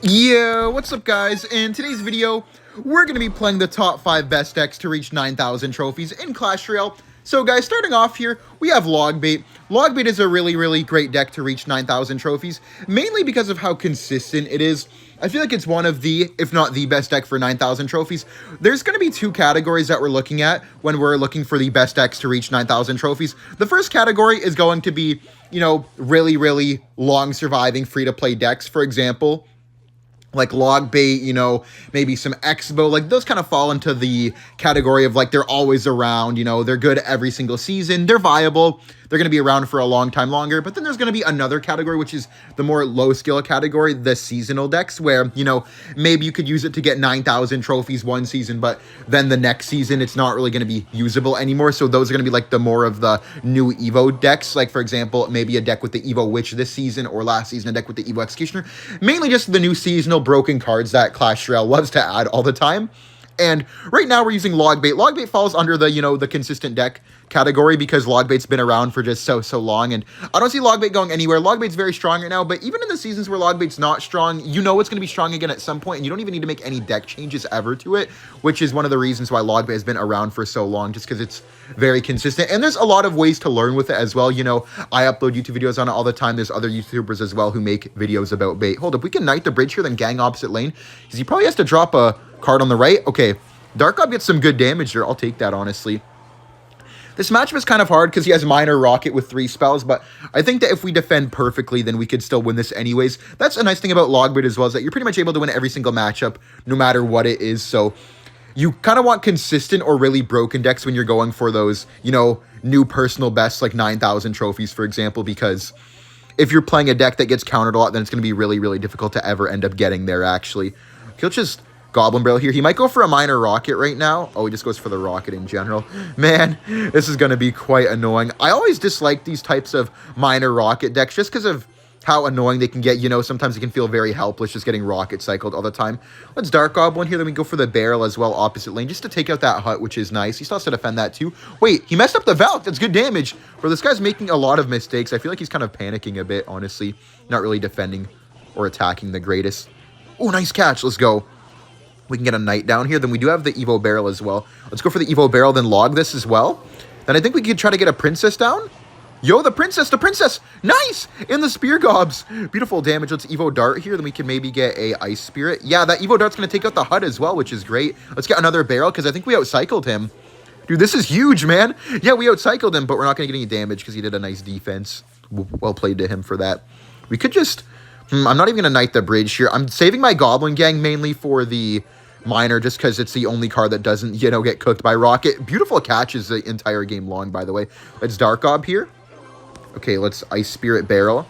Yo, what's up guys? In today's video, we're going to be playing the top 5 best decks to reach 9,000 trophies in Clash Royale. So guys, starting off here, we have Logbait. Logbait is a really great deck to reach 9,000 trophies, mainly because of how consistent it is. I feel like it's one of the, if not the best deck for 9,000 trophies. There's going to be two categories that we're looking at when we're looking for the best decks to reach 9,000 trophies. The first category is going to be, you know, really long surviving free-to-play decks. For example, like Logbait, you know, maybe some Expo, like those kind of fall into the category of like they're always around, you know, they're good every single season, they're viable, they're going to be around for a long time longer. But then there's going to be another category, which is the more low skill category, the seasonal decks, where, you know, maybe you could use it to get 9,000 trophies one season, but then the next season it's not really going to be usable anymore. So those are going to be like the more of the new Evo decks. Like for example, maybe a deck with the Evo Witch this season, or last season a deck with the Evo Executioner. Mainly just the new seasonal broken cards that Clash Royale loves to add all the time. And right now we're using Logbait. Logbait falls under the, you know, the consistent deck category because Logbait's been around for just so long, and I don't see Logbait going anywhere. Logbait's very strong right now, but even in the seasons where Logbait's not strong, you know it's going to be strong again at some point, and you don't even need to make any deck changes ever to it, which is one of the reasons why Logbait has been around for so long, just because it's very consistent. And there's a lot of ways to learn with it as well. You know, I upload YouTube videos on it all the time. There's other YouTubers as well who make videos about bait. Hold up, we can knight the bridge here, then gang opposite lane, because he probably has to drop a card on the right. Okay, Dark Ob gets some good damage there. I'll take that, honestly. This matchup is kind of hard because he has Minor Rocket with 3 spells, but I think that if we defend perfectly, then we could still win this anyways. That's a nice thing about Logbait as well, is that you're pretty much able to win every single matchup, no matter what it is. So you kind of want consistent or really broken decks when you're going for those, you know, new personal bests, like 9,000 trophies, for example, because if you're playing a deck that gets countered a lot, then it's going to be really difficult to ever end up getting there, actually. He'll just Goblin Barrel here. He might go for a Minor Rocket right now. Oh, he just goes for the Rocket in general. Man, this is going to be quite annoying. I always dislike these types of Minor Rocket decks just because of how annoying they can get. You know, sometimes it can feel very helpless just getting Rocket cycled all the time. Let's Dark Goblin here. Then we go for the Barrel as well, opposite lane, just to take out that hut, which is nice. He still has to defend that too. Wait, he messed up the Valk. That's good damage. Bro, this guy's making a lot of mistakes. I feel like he's kind of panicking a bit, honestly. Not really defending or attacking the greatest. Oh, nice catch. Let's go. We can get a knight down here. Then we do have the Evo Barrel as well. Let's go for the Evo Barrel, then log this as well. Then I think we could try to get a princess down. Yo, the princess! Nice! In the Spear Gobs. Beautiful damage. Let's Evo Dart here. Then we can maybe get a Ice Spirit. Yeah, that Evo Dart's going to take out the hut as well, which is great. Let's get another barrel, because I think we outcycled him. Dude, this is huge, man. Yeah, we outcycled him, but we're not going to get any damage because he did a nice defense. Well played to him for that. We could just... I'm not even going to knight the bridge here. I'm saving my Goblin Gang mainly for the Minor, just because it's the only card that doesn't, you know, get cooked by Rocket. Beautiful catches the entire game long, by the way. Let's Dark Gob here. Okay, let's Ice Spirit Barrel.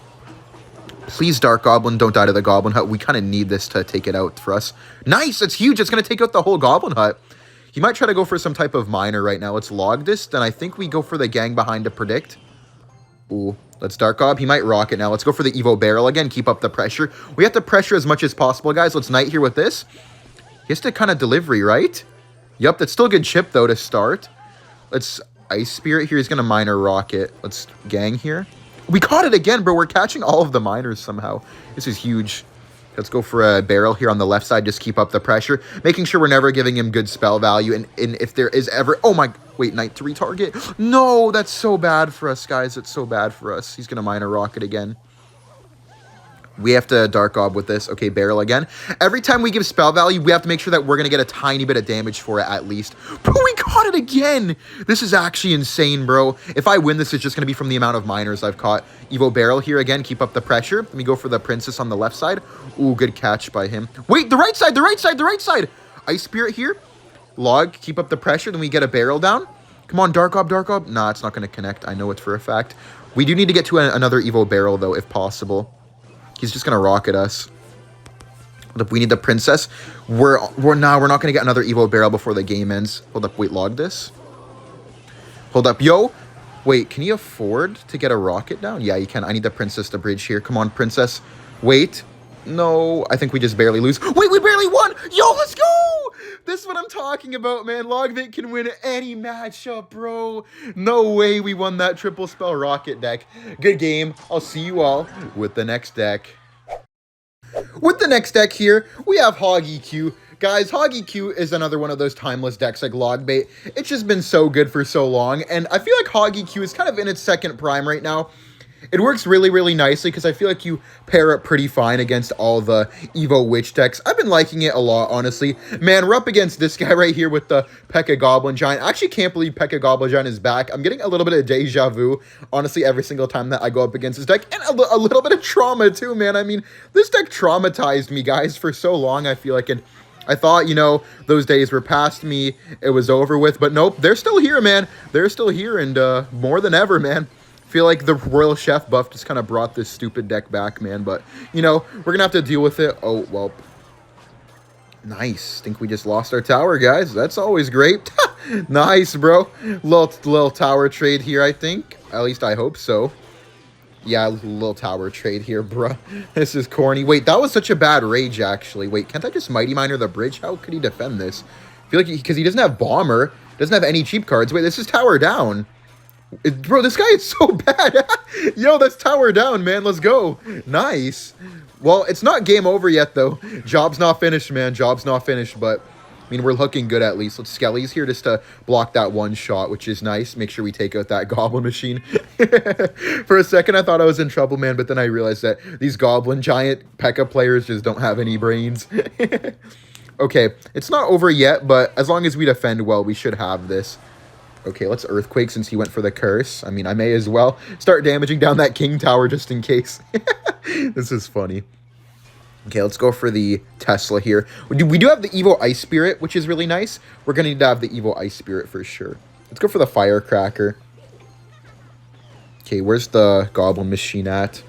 Please, Dark Goblin, don't die to the Goblin Hut. We kind of need this to take it out for us. Nice! It's huge! It's going to take out the whole Goblin Hut. He might try to go for some type of Minor right now. Let's log this. Then I think we go for the Gang behind to predict. Ooh. Let's Dark Gob. He might Rocket now. Let's go for the Evo Barrel again. Keep up the pressure. We have to pressure as much as possible, guys. Let's Knight here with this. He has to kind of delivery, right? Yep, that's still a good chip, though, to start. Let's Ice Spirit here. He's going to Minor Rocket. Let's Gang here. We caught it again, bro. We're catching all of the Minors somehow. This is huge. Let's go for a Barrel here on the left side. Just keep up the pressure. Making sure we're never giving him good spell value. And if there is ever... Oh, my... Wait, Knight to retarget. No, that's so bad for us, guys. It's so bad for us. He's going to Minor Rocket again. We have to Dark Gob with this. Okay, Barrel again. Every time we give spell value, we have to make sure that we're going to get a tiny bit of damage for it at least. Bro, we caught it again. This is actually insane, bro. If I win this, it's just going to be from the amount of Minors I've caught. Evo Barrel here again. Keep up the pressure. Let me go for the Princess on the left side. Ooh, good catch by him. Wait, the right side, the right side, the right side. Ice Spirit here. Log, keep up the pressure. Then we get a Barrel down. Come on, Dark Gob, Dark Gob. Nah, it's not going to connect. I know it for a fact. We do need to get to another Evo Barrel, though, if possible. He's just going to Rocket us. We need the Princess. We're not going to get another Evo Barrel before the game ends. Hold up. Wait, log this. Hold up. Yo. Wait, can he afford to get a Rocket down? Yeah, he can. I need the Princess to bridge here. Come on, Princess. Wait. No, I think we just barely lose. Wait, we barely won. Yo, let's go. This is what I'm talking about, man. Logbait can win any matchup, bro. No way we won that triple spell Rocket deck. Good game. I'll see you all with the next deck. With the next deck here, we have Hog Eye Q. Guys, Hog Eye Q is another one of those timeless decks like Logbait. It's just been so good for so long, and I feel like Hog Eye Q is kind of in its second prime right now. It works really, really nicely because I feel like you pair it pretty fine against all the Evo Witch decks. I've been liking it a lot, honestly. Man, we're up against this guy right here with the P.E.K.K.A. Goblin Giant. I actually can't believe P.E.K.K.A. Goblin Giant is back. I'm getting a little bit of deja vu, honestly, every single time that I go up against this deck. And a little bit of trauma, too, man. I mean, this deck traumatized me, guys, for so long, I feel like. And I thought, you know, those days were past me. It was over with. But nope, they're still here, man. They're still here, and more than ever, man. Feel like the Royal Chef buff just kind of brought this stupid deck back, man. But, you know, we're going to have to deal with it. Oh, well. Nice. Think we just lost our tower, guys. That's always great. Nice, bro. Little tower trade here, I think. At least I hope so. Yeah, little tower trade here, bruh. This is corny. Wait, that was such a bad rage, actually. Wait, can't I just Mighty Miner the bridge? How could he defend this? I feel like because he doesn't have Bomber, doesn't have any cheap cards. Wait, this is tower down. Bro, this guy is so bad. Yo, that's tower down, man. Let's go. Nice. Well, it's not game over yet, though. Job's not finished, man. Job's not finished, but I mean, we're looking good at least. Let's Skelly's here just to block that one shot, which is nice. Make sure we take out that Goblin Machine. For a second, I thought I was in trouble, man, but then I realized that these Goblin Giant P.E.K.K.A. players just don't have any brains. Okay, it's not over yet, but as long as we defend well, we should have this. Okay, let's Earthquake since he went for the curse. I mean, I may as well start damaging down that King Tower just in case. This is funny. Okay, let's go for the Tesla here. We do have the Evo Ice Spirit, which is really nice. We're going to need to have the Evo Ice Spirit for sure. Let's go for the Firecracker. Okay, where's the Goblin Machine at?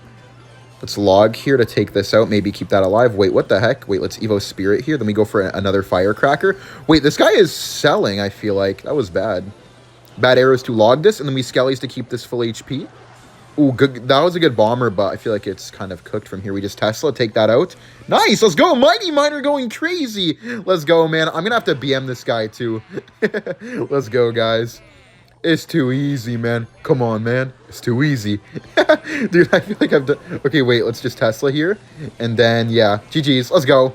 Let's log here to take this out. Maybe keep that alive. Wait, what the heck? Wait, let's Evo Spirit here. Then we go for another Firecracker. Wait, this guy is selling, I feel like. That was bad. Bad arrows to log this, and then we Skellies to keep this full HP. Ooh, good. That was a good bomber, but I feel like it's kind of cooked from here. We just Tesla, take that out. Nice, let's go. Mighty Miner going crazy. Let's go, man. I'm going to have to BM this guy, too. Let's go, guys. It's too easy, man. Come on, man. It's too easy. Dude, I feel like I've done... Okay, wait, let's just Tesla here. And then, yeah, GG's. Let's go.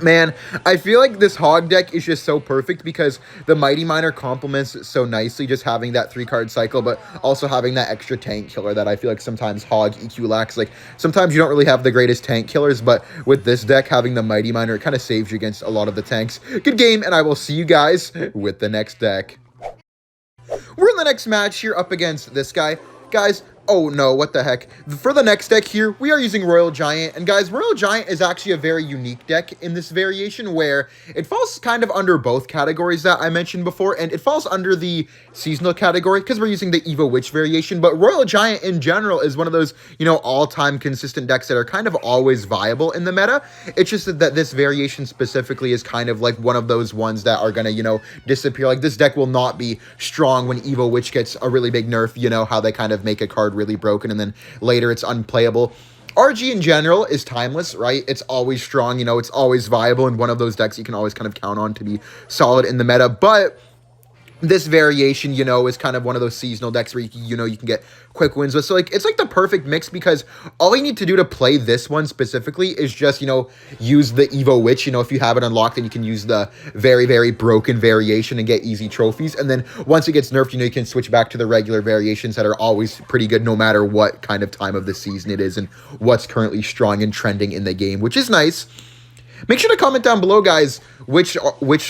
Man, I feel like this Hog deck is just so perfect because the Mighty Miner complements it so nicely, just having that 3-card cycle, but also having that extra tank killer that I feel like sometimes Hog EQ lacks. Like, sometimes you don't really have the greatest tank killers, but with this deck, having the Mighty Miner, it kind of saves you against a lot of the tanks. Good game, and I will see you guys with the next deck. We're in the next match here up against this guy. Guys, oh no, what the heck. For the next deck here, we are using Royal Giant. And guys, Royal Giant is actually a very unique deck in this variation where it falls kind of under both categories that I mentioned before. And it falls under the seasonal category because we're using the Evo Witch variation. But Royal Giant in general is one of those, you know, all-time consistent decks that are kind of always viable in the meta. It's just that this variation specifically is kind of like one of those ones that are going to, you know, disappear. Like this deck will not be strong when Evo Witch gets a really big nerf, you know, how they kind of make a card really broken and then later it's unplayable. RG in general is timeless, right? It's always strong, you know, it's always viable and one of those decks you can always kind of count on to be solid in the meta. But this variation, you know, is kind of one of those seasonal decks where, you know, you can get quick wins with. So, like, it's like the perfect mix because all you need to do to play this one specifically is just, you know, use the Evo Witch. You know, if you have it unlocked, then you can use the very, very broken variation and get easy trophies. And then once it gets nerfed, you know, you can switch back to the regular variations that are always pretty good no matter what kind of time of the season it is and what's currently strong and trending in the game, which is nice. Make sure to comment down below, guys, which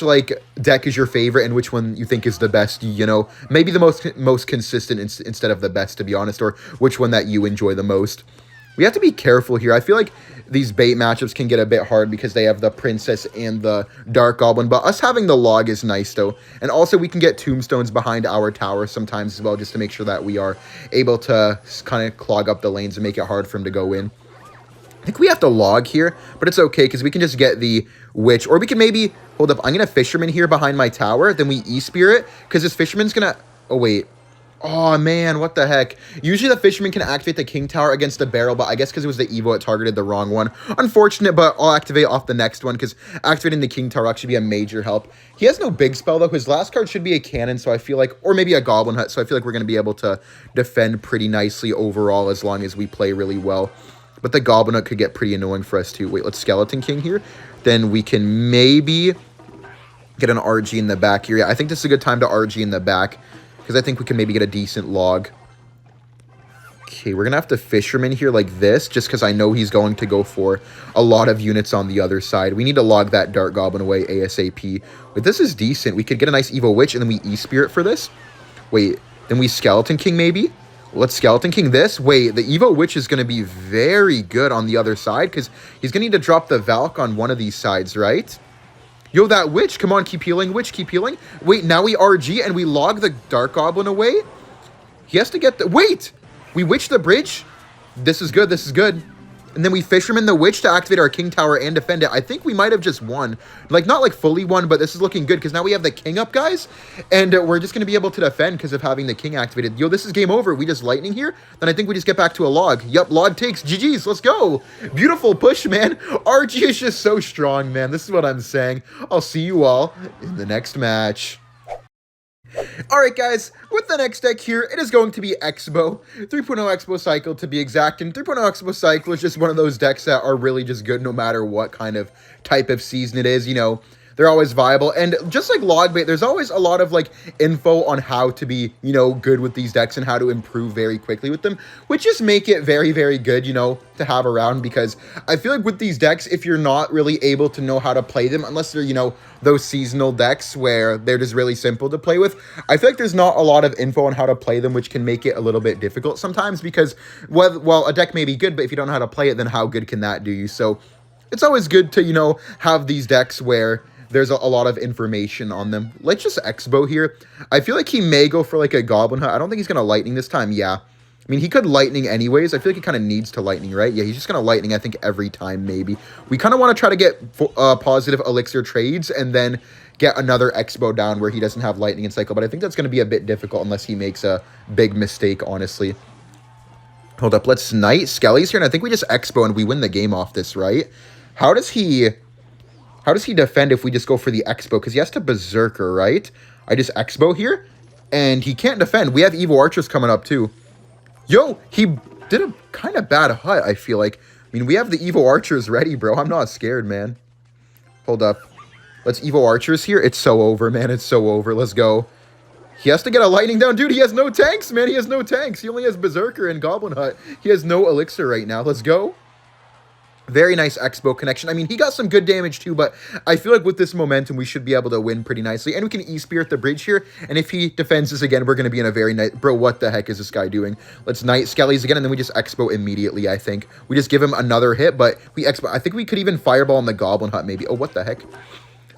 like deck is your favorite and which one you think is the best, you know, maybe the most consistent instead of the best, to be honest, or which one that you enjoy the most. We have to be careful here. I feel like these bait matchups can get a bit hard because they have the Princess and the Dark Goblin, but us having the Log is nice, though. And also, we can get tombstones behind our tower sometimes as well, just to make sure that we are able to kind of clog up the lanes and make it hard for him to go in. I think we have to log here, but it's okay because we can just get the Witch. Or we can maybe... Hold up, I'm going to Fisherman here behind my tower. Then we E-Spirit because this Fisherman's going to... Oh, wait. Oh, man, what the heck? Usually the Fisherman can activate the King Tower against the barrel, but I guess because it was the Evo, it targeted the wrong one. Unfortunate, but I'll activate off the next one because activating the King Tower will actually be a major help. He has no big spell, though. His last card should be a Cannon, so I feel like... Or maybe a Goblin Hut, so I feel like we're going to be able to defend pretty nicely overall as long as we play really well. But the Goblin Hook could get pretty annoying for us too. Wait, let's Skeleton King here. Then we can maybe get an RG in the back here. Yeah, I think this is a good time to RG in the back, because I think we can maybe get a decent log. Okay, we're going to have to Fisherman here like this, just because I know he's going to go for a lot of units on the other side. We need to log that Dart Goblin away ASAP. But this is decent. We could get a nice Evo Witch, and then we E-Spirit for this. Wait, then we Skeleton King maybe? Let's Skeleton King this. Wait, the Evo Witch is going to be very good on the other side, because he's going to need to drop the Valk on one of these sides, right? Yo, that Witch. Come on, keep healing, Witch. Keep healing. Wait, now we RG, and we log the Dark Goblin away? He has to get the... Wait! We Witch the bridge? This is good, this is good. And then we Fisherman the Witch to activate our King Tower and defend it. I think we might have just won. Like, not like fully won, but this is looking good because now we have the King up, guys. And we're just going to be able to defend because of having the King activated. Yo, this is game over. We just Lightning here. Then I think we just get back to a log. Yup, log takes. GG's. Let's go. Beautiful push, man. RG is just so strong, man. This is what I'm saying. I'll see you all in the next match. Alright guys, with the next deck here, it is going to be Expo, 3.0 Expo Cycle to be exact, and 3.0 Expo Cycle is just one of those decks that are really just good no matter what kind of type of season it is, you know. They're always viable, and just like Logbait, there's always a lot of, like, info on how to be, you know, good with these decks and how to improve very quickly with them, which just make it very, very good, you know, to have around, because I feel like with these decks, if you're not really able to know how to play them, unless they're, you know, those seasonal decks where they're just really simple to play with, I feel like there's not a lot of info on how to play them, which can make it a little bit difficult sometimes, because, well, a deck may be good, but if you don't know how to play it, then how good can that do you? So, it's always good to, you know, have these decks where there's a lot of information on them. Let's just Expo here. I feel like he may go for like a Goblin Hut. I don't think he's going to Lightning this time. Yeah. I mean, he could Lightning anyways. I feel like he kind of needs to Lightning, right? Yeah, he's just going to Lightning, I think, every time maybe. We kind of want to try to get positive Elixir trades and then get another Expo down where he doesn't have Lightning and Cycle. But I think that's going to be a bit difficult unless he makes a big mistake, honestly. Hold up. Let's Knight. Skelly's here, and I think we just Expo and we win the game off this, right? How does he defend if we just go for the Expo? Because he has to Berserker, right? I just Expo here, and he can't defend. We have Evo Archers coming up, too. Yo, he did a kind of bad hut, I feel like. I mean, we have the Evo Archers ready, bro. I'm not scared, man. Hold up. Let's Evo Archers here. It's so over, man. It's so over. Let's go. He has to get a Lightning down. Dude, he has no tanks, man. He has no tanks. He only has Berserker and Goblin Hut. He has no Elixir right now. Let's go. Very nice Expo connection. I mean, he got some good damage too, but I feel like with this momentum, we should be able to win pretty nicely. And we can E-Spirit the bridge here, and if he defends this again, we're going to be in a very nice... Bro, what the heck is this guy doing? Let's Knight Skellies again, and then we just Expo immediately, I think. We just give him another hit, but we Expo... I think we could even Fireball on the Goblin Hut, maybe. Oh, what the heck?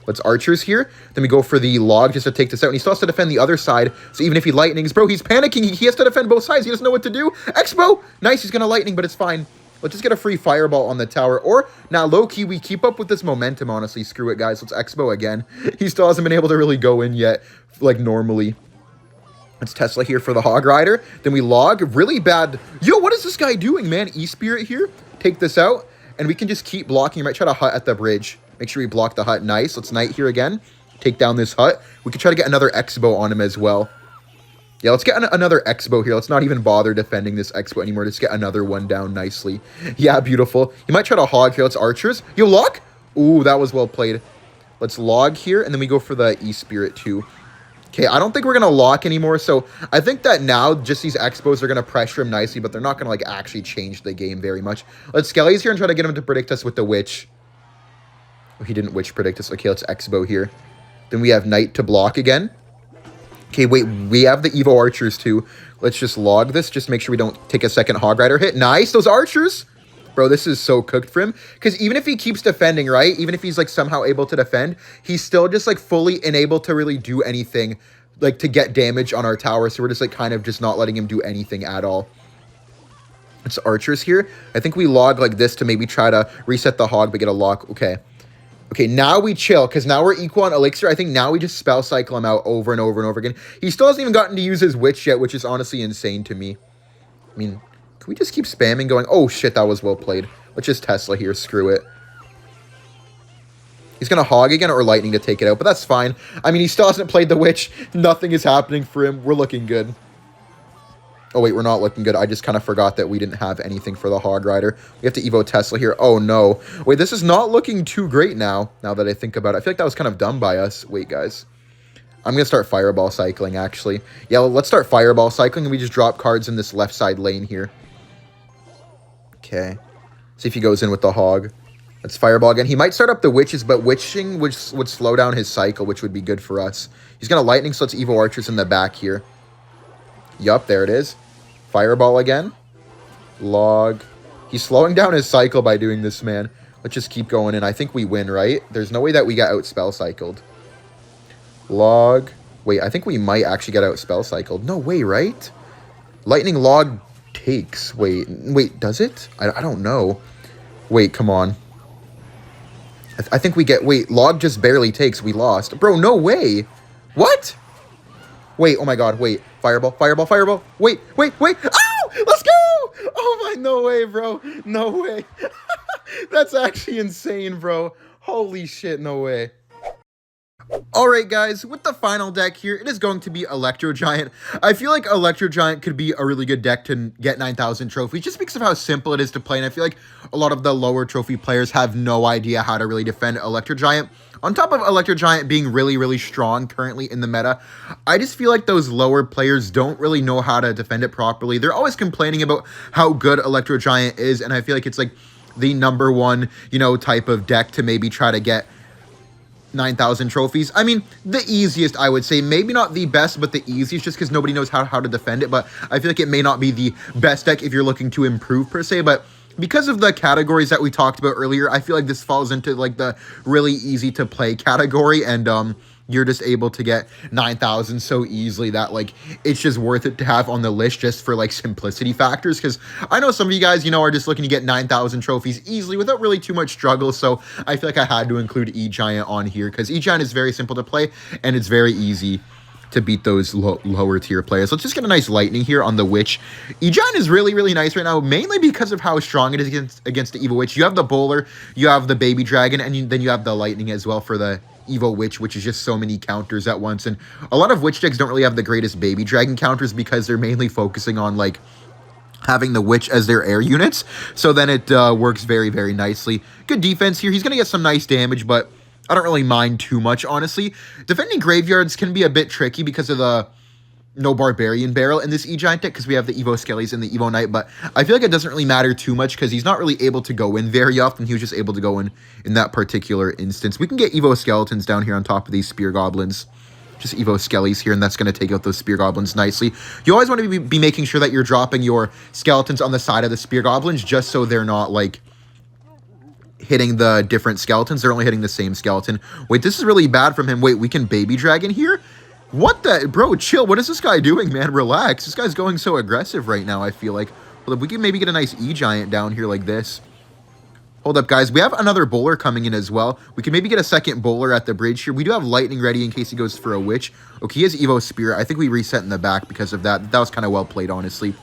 Let's Archers here. Then we go for the Log just to take this out, and he still has to defend the other side, so even if he Lightnings... Bro, he's panicking. He has to defend both sides. He doesn't know what to do. Expo! Nice, he's going to Lightning, but it's fine. Let's just get a free Fireball on the tower. Or, now, low-key, we keep up with this momentum, honestly. Screw it, guys. Let's Expo again. He still hasn't been able to really go in yet, like, normally. Let's Tesla here for the Hog Rider. Then we Log. Really bad. Yo, what is this guy doing, man? E-Spirit here. Take this out. And we can just keep blocking. You might try to Hut at the bridge. Make sure we block the Hut. Nice. Let's Knight here again. Take down this Hut. We can try to get another Expo on him as well. Yeah, let's get another Expo here. Let's not even bother defending this Expo anymore. Just get another one down nicely. Yeah, beautiful. He might try to Hog here. Let's Archers. Yo, Lock? Ooh, that was well played. Let's Log here, and then we go for the E-Spirit too. Okay, I don't think we're going to Lock anymore, so I think that now just these Expos are going to pressure him nicely, but they're not going to, like, actually change the game very much. Let's Skellies here and try to get him to predict us with the Witch. Oh, he didn't Witch predict us. Okay, let's Expo here. Then we have Knight to block again. Okay, wait, we have the Evo Archers too. Let's just Log this, just make sure we don't take a second Hog Rider hit. Nice, those Archers! Bro, this is so cooked for him. Because even if he keeps defending, right? Even if he's, like, somehow able to defend, he's still just, like, fully unable to really do anything, like, to get damage on our tower. So we're just, like, kind of just not letting him do anything at all. It's Archers here. I think we Log like this to maybe try to reset the Hog, but get a lock. Okay. Okay, now we chill, because now we're equal on Elixir. I think now we just Spell Cycle him out over and over and over again. He still hasn't even gotten to use his Witch yet, which is honestly insane to me. I mean, can we just keep spamming going? Oh, shit, that was well played. Let's just Tesla here. Screw it. He's going to Hog again or Lightning to take it out, but that's fine. I mean, he still hasn't played the Witch. Nothing is happening for him. We're looking good. Oh, wait, we're not looking good. I just kind of forgot that we didn't have anything for the Hog Rider. We have to Evo Tesla here. Oh, no. Wait, this is not looking too great now that I think about it. I feel like that was kind of dumb by us. Wait, guys. I'm going to start Fireball Cycling, actually. Yeah, let's start Fireball Cycling, and we just drop cards in this left side lane here. Okay. See if he goes in with the Hog. Let's Fireball again. He might start up the Witches, but Witching would slow down his cycle, which would be good for us. He's going to Lightning, so let's Evo Archers in the back here. Yup, there it is. Fireball again. Log. He's slowing down his cycle by doing this, man. Let's just keep going in. I think we win, right? There's no way that we got out spell cycled. Log. Wait, I think we might actually get out spell cycled. No way, right? Lightning Log takes. Wait, does it? I don't know. Wait, come on. I think we get... Wait, Log just barely takes. We lost. Bro, no way. What? Wait, oh my god, wait. Fireball, Fireball, Fireball. Wait. Oh, let's go! Oh my, no way, bro. No way. That's actually insane, bro. Holy shit, no way. Alright guys, with the final deck here, it is going to be Electro Giant. I feel like Electro Giant could be a really good deck to get 9,000 trophies, just because of how simple it is to play, and I feel like a lot of the lower trophy players have no idea how to really defend Electro Giant. On top of Electro Giant being really, really strong currently in the meta, I just feel like those lower players don't really know how to defend it properly. They're always complaining about how good Electro Giant is, and I feel like it's like the #1, you know, type of deck to maybe try to get 9,000 trophies. I mean, the easiest, I would say. Maybe not the best, but the easiest, just because nobody knows how to defend it. But I feel like it may not be the best deck if you're looking to improve, per se. But because of the categories that we talked about earlier, I feel like this falls into, like, the really easy-to-play category. And, you're just able to get 9,000 so easily that, like, it's just worth it to have on the list just for, like, simplicity factors. Because I know some of you guys, you know, are just looking to get 9,000 trophies easily without really too much struggle. So I feel like I had to include E-Giant on here because E-Giant is very simple to play and it's very easy to beat those lower tier players. Let's just get a nice Lightning here on the Witch. E-Giant is really, really nice right now, mainly because of how strong it is against the Evo Witch. You have the Bowler, you have the Baby Dragon, and then you have the Lightning as well for the Evo Witch, which is just so many counters at once. And a lot of Witch decks don't really have the greatest Baby Dragon counters because they're mainly focusing on, like, having the Witch as their air units. So then it works very, very nicely. Good defense here. He's going to get some nice damage, but I don't really mind too much, honestly. Defending graveyards can be a bit tricky because of the no Barbarian Barrel in this E-Giant deck because we have the Evo Skellies and the Evo Knight, but I feel like it doesn't really matter too much because he's not really able to go in very often. He was just able to go in that particular instance. We can get Evo Skeletons down here on top of these Spear Goblins. Just Evo Skellies here, and that's going to take out those Spear Goblins nicely. You always want to be making sure that you're dropping your Skeletons on the side of the Spear Goblins just so they're not, like, hitting the different Skeletons. They're only hitting the same Skeleton. Wait, this is really bad from him. Wait, we can Baby Dragon here? What the? Bro, chill. What is this guy doing, man? Relax. This guy's going so aggressive right now, I feel like. Well, if we can maybe get a nice E-Giant down here like this. Hold up, guys. We have another Bowler coming in as well. We can maybe get a second Bowler at the bridge here. We do have Lightning ready in case he goes for a Witch. Okay, he has Evo Spirit. I think we reset in the back because of that. That was kind of well played, honestly.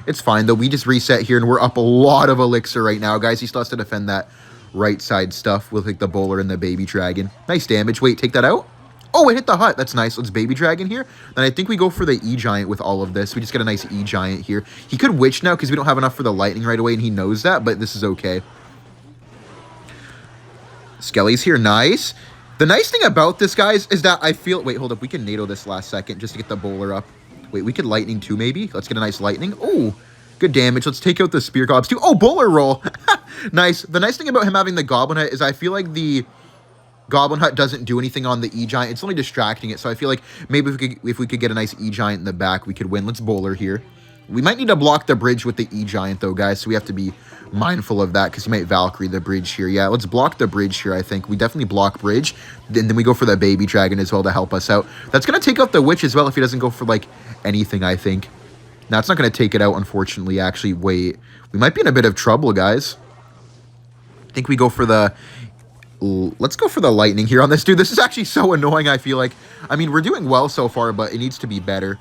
It's fine, though. We just reset here, and we're up a lot of Elixir right now, guys. He still has to defend that right side stuff with, like, the Bowler and the Baby Dragon. Nice damage. Wait, take that out? Oh, it hit the hut. That's nice. Let's Baby Dragon here. Then I think we go for the E-Giant with all of this. We just get a nice E-Giant here. He could Witch now because we don't have enough for the Lightning right away, and he knows that, but this is okay. Skelly's here. Nice. The nice thing about this, guys, is that I feel... Wait, hold up. We can NATO this last second just to get the Bowler up. Wait, we could Lightning too, maybe? Let's get a nice Lightning. Oh, good damage. Let's take out the Spear Gobs too. Oh, Bowler roll. Nice. The nice thing about him having the Goblin Hut is I feel like the Goblin Hut doesn't do anything on the E-Giant. It's only distracting it. So I feel like maybe if we could get a nice E-Giant in the back, we could win. Let's Bowler here. We might need to block the bridge with the E-Giant, though, guys. So we have to be mindful of that because he might Valkyrie the bridge here. Yeah, let's block the bridge here, I think. We definitely block bridge. Then we go for the Baby Dragon as well to help us out. That's going to take out the Witch as well if he doesn't go for, like, anything, I think. Now, it's not going to take it out, unfortunately. Actually, wait. We might be in a bit of trouble, guys. I think we go for the... Let's go for the Lightning here on this dude. This is actually so annoying, I feel like. I mean, we're doing well so far, but it needs to be better.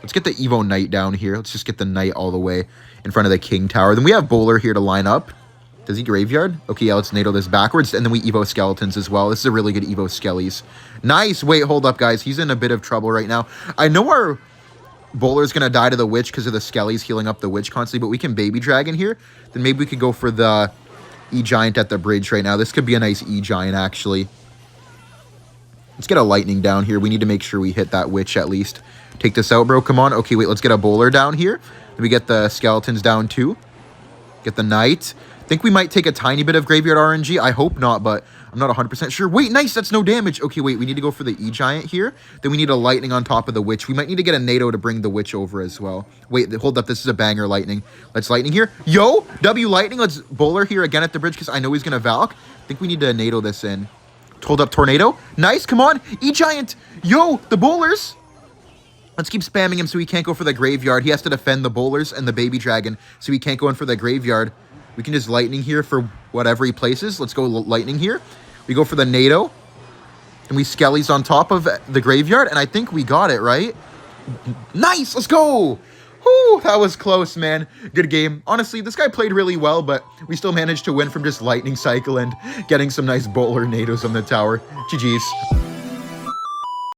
Let's get the Evo Knight down here. Let's just get the Knight all the way in front of the King Tower. Then we have Bowler here to line up. Does he Graveyard? Okay, yeah, let's NATO this backwards. And then we Evo Skeletons as well. This is a really good Evo Skellies. Nice. Wait, hold up, guys. He's in a bit of trouble right now. I know our Bowler's going to die to the Witch because of the Skellies healing up the Witch constantly, but we can Baby Dragon here. Then maybe we could go for the E-Giant at the bridge right now. This could be a nice E-Giant, actually. Let's get a Lightning down here. We need to make sure we hit that Witch at least. Take this out, bro. Come on. Okay, wait. Let's get a Bowler down here. Then we get the Skeletons down, too. Get the Knight. I think we might take a tiny bit of Graveyard RNG. I hope not, but I'm not 100% sure. Wait, nice. That's no damage. Okay, wait. We need to go for the E-Giant here. Then we need a Lightning on top of the Witch. We might need to get a NATO to bring the Witch over as well. Wait, hold up. This is a banger Lightning. Let's Lightning here. Yo, W Lightning. Let's Bowler here again at the bridge because I know he's going to Valk. I think we need to NATO this in. Hold up Tornado. Nice. Come on. E-Giant. Yo, the Bowlers. Let's keep spamming him so he can't go for the Graveyard. He has to defend the Bowlers and the Baby Dragon, so he can't go in for the Graveyard. We can just Lightning here for whatever he places. Let's go Lightning here. We go for the NATO. And we Skellies on top of the Graveyard, and I think we got it, right? Nice! Let's go! Whew, that was close, man. Good game. Honestly, this guy played really well, but we still managed to win from just Lightning Cycle and getting some nice Bowler NATOs on the tower. GG's.